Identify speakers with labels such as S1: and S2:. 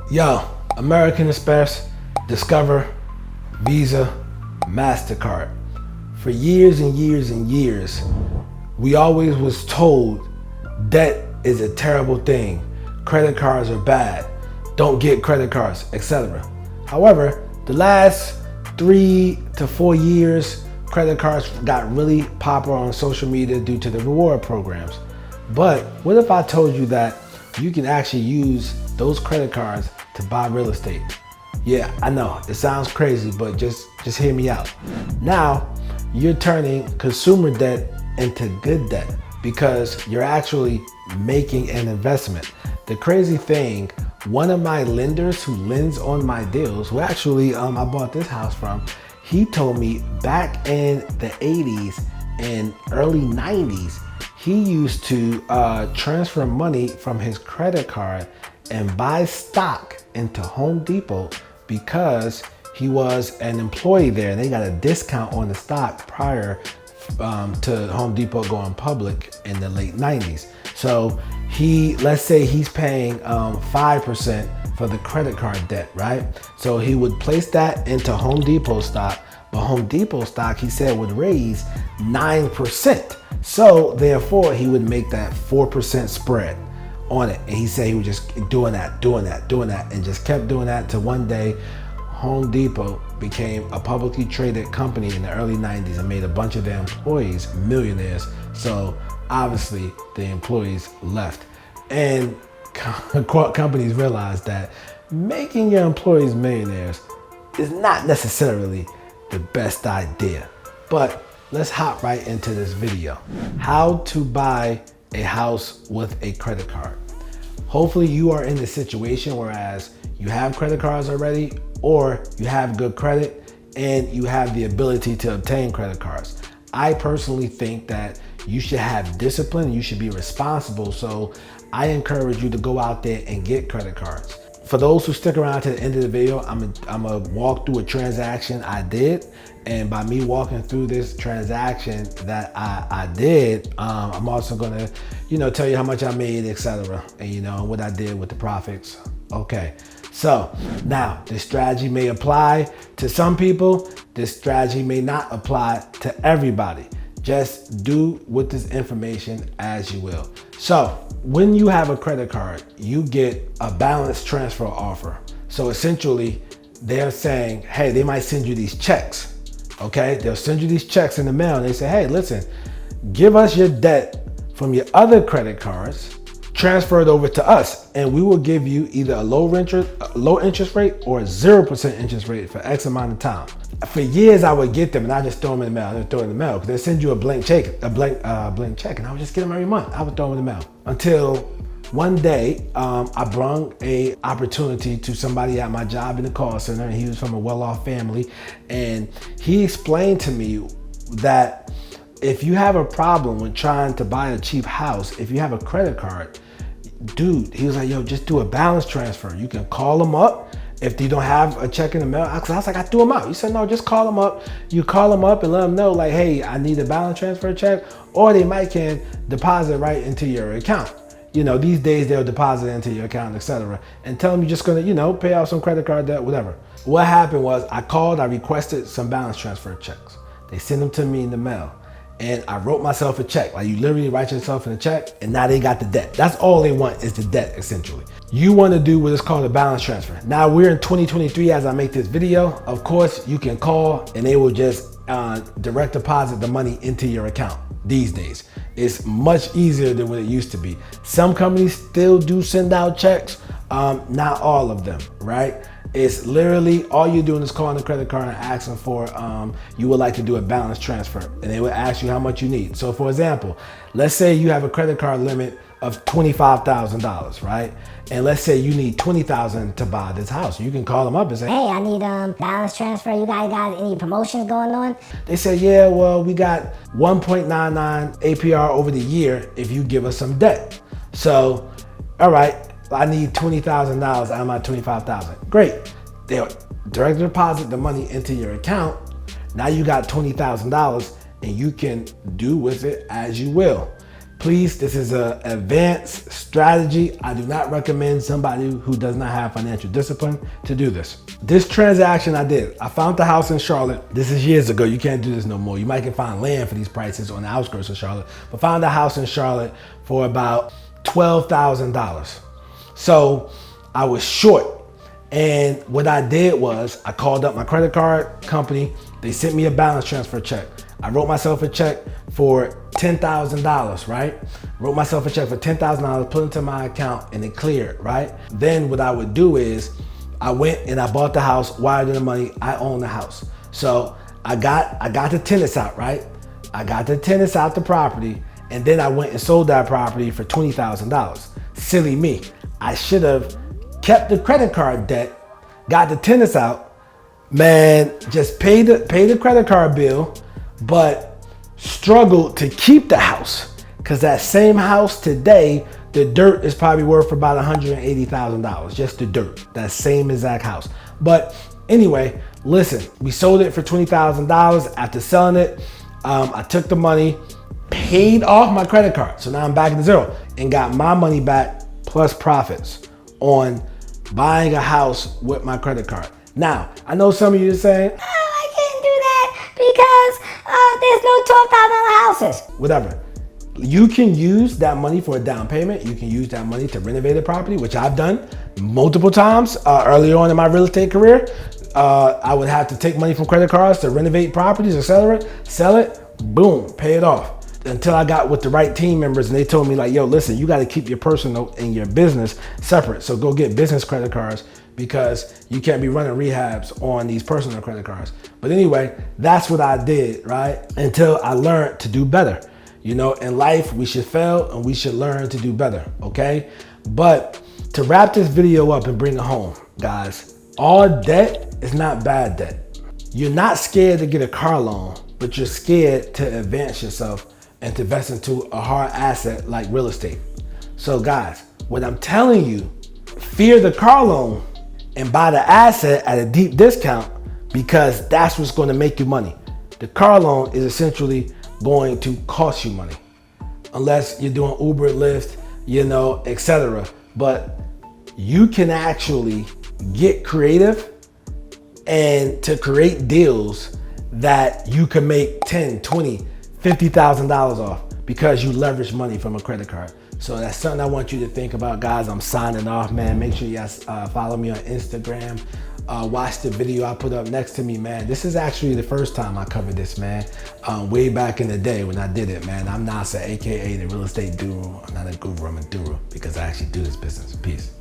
S1: Yo, American Express, Discover, Visa, MasterCard. For years and years and years, we always was told debt is a terrible thing. Credit cards are bad. Don't get credit cards, etc. However, the last 3 to 4 years, credit cards got really popular on social media due to the reward programs. But what if I told you that you can actually use those credit cards to buy real estate? Yeah, I know, it sounds crazy, but just hear me out. Now, you're turning consumer debt into good debt because you're actually making an investment. The crazy thing, one of my lenders who lends on my deals, who actually I bought this house from, he told me back in the 80s and early 90s, he used to transfer money from his credit card and buy stock into Home Depot because he was an employee there and they got a discount on the stock prior to Home Depot going public in the late 90s. So let's say he's paying 5% for the credit card debt, right? So he would place that into Home Depot stock, but Home Depot stock, he said, would raise 9%. So therefore he would make that 4% spread on it. And he said he was just doing that, and just kept doing that till one day Home Depot became a publicly traded company in the early 90s and made a bunch of their employees millionaires. So obviously the employees left. And companies realized that making your employees millionaires is not necessarily the best idea. But let's hop right into this video. How to buy a house with a credit card. Hopefully you are in the situation whereas you have credit cards already, or you have good credit and you have the ability to obtain credit cards. I personally think that you should have discipline, you should be responsible. So I encourage you to go out there and get credit cards. For those who stick around to the end of the video, I'm gonna walk through a transaction I did. And by me walking through this transaction that I did, I'm also gonna, tell you how much I made, etc. And what I did with the profits. Okay, so now this strategy may apply to some people. This strategy may not apply to everybody. Just do with this information as you will. So when you have a credit card, you get a balance transfer offer. So essentially they're saying, hey, they might send you these checks. Okay, they'll send you these checks in the mail and they say, hey, listen, give us your debt from your other credit cards, transfer it over to us, and we will give you either a low interest rate or a 0% interest rate for X amount of time. For years, I would get them and I just throw them in the mail. I just throw it in the mail because they send you a blank check, blank check, and I would just get them every month. I would throw them in the mail until one day I brought a opportunity to somebody at my job in the call center, and he was from a well-off family, and he explained to me that if you have a problem with trying to buy a cheap house, if you have a credit card, dude, he was like, yo, just do a balance transfer. You can call them up if you don't have a check in the mail. I was like, I threw them out. He said, no, just call them up. You call them up and let them know, like, hey, I need a balance transfer check, or they might can deposit right into your account. These days they'll deposit into your account, etc. And tell them you're just gonna, pay off some credit card debt, whatever. What happened was I called, I requested some balance transfer checks. They sent them to me in the mail. And I wrote myself a check. Like, you literally write yourself in a check and now they got the debt. That's all they want is the debt, essentially. You want to do what is called a balance transfer. Now we're in 2023 as I make this video. Of course, you can call and they will just direct deposit the money into your account these days. It's much easier than what it used to be. Some companies still do send out checks, not all of them, right? It's literally all you're doing is calling the credit card and asking for, you would like to do a balance transfer, and they will ask you how much you need. So for example, let's say you have a credit card limit of $25,000, right? And let's say you need $20,000 to buy this house. You can call them up and say,
S2: hey, I need balance transfer. You guys got any promotions going on?
S1: They say, yeah, well, we got 1.99 APR over the year if you give us some debt. So, all right, I need $20,000 out of my $25,000. Great. They'll direct deposit the money into your account. Now you got $20,000 and you can do with it as you will. Please, this is an advanced strategy. I do not recommend somebody who does not have financial discipline to do this. This transaction I did, I found the house in Charlotte. This is years ago. You can't do this no more. You might can find land for these prices on the outskirts of Charlotte, but found a house in Charlotte for about $12,000. So I was short. And what I did was I called up my credit card company. They sent me a balance transfer check. I wrote myself a check for $10,000, right? Wrote myself a check for $10,000, put it into my account, and it cleared, right? Then what I would do is I went and I bought the house, wired in the money. I own the house. So I got the tenants out, right? I got the tenants out the property, and then I went and sold that property for $20,000. Silly me. I should have kept the credit card debt, got the tenants out, man, just paid the credit card bill, but struggled to keep the house. Cause that same house today, the dirt is probably worth about $180,000, just the dirt, that same exact house. But anyway, listen, we sold it for $20,000. After selling it, I took the money, paid off my credit card. So now I'm back to zero and got my money back plus profits on buying a house with my credit card. Now, I know some of you are saying,
S2: Oh, I can't do that because there's no $12,000 houses.
S1: whatever. You can use that money for a down payment. You can use that money to renovate a property, which I've done multiple times earlier on in my real estate career. I would have to take money from credit cards to renovate properties, etc. Sell it, boom, pay it off. Until I got with the right team members and they told me like, yo, listen, you got to keep your personal and your business separate. So go get business credit cards because you can't be running rehabs on these personal credit cards. But anyway, that's what I did, right? Until I learned to do better. You know, in life, we should fail and we should learn to do better, okay? But to wrap this video up and bring it home, guys, all debt is not bad debt. You're not scared to get a car loan, but you're scared to advance yourself and to invest into a hard asset like real estate. So guys, what I'm telling you, fear the car loan and buy the asset at a deep discount because that's what's going to make you money. The car loan is essentially going to cost you money unless you're doing Uber, Lyft, you know, etc. But you can actually get creative and to create deals that you can make $10, $20, $50,000 off because you leverage money from a credit card. So that's something I want you to think about, guys. I'm signing off, man. Make sure you guys follow me on Instagram. Watch the video I put up next to me, man. This is actually the first time I covered this, man. Way back in the day when I did it, man. I'm Nasa, AKA the real estate guru. I'm not a guru, I'm a guru because I actually do this business. Peace.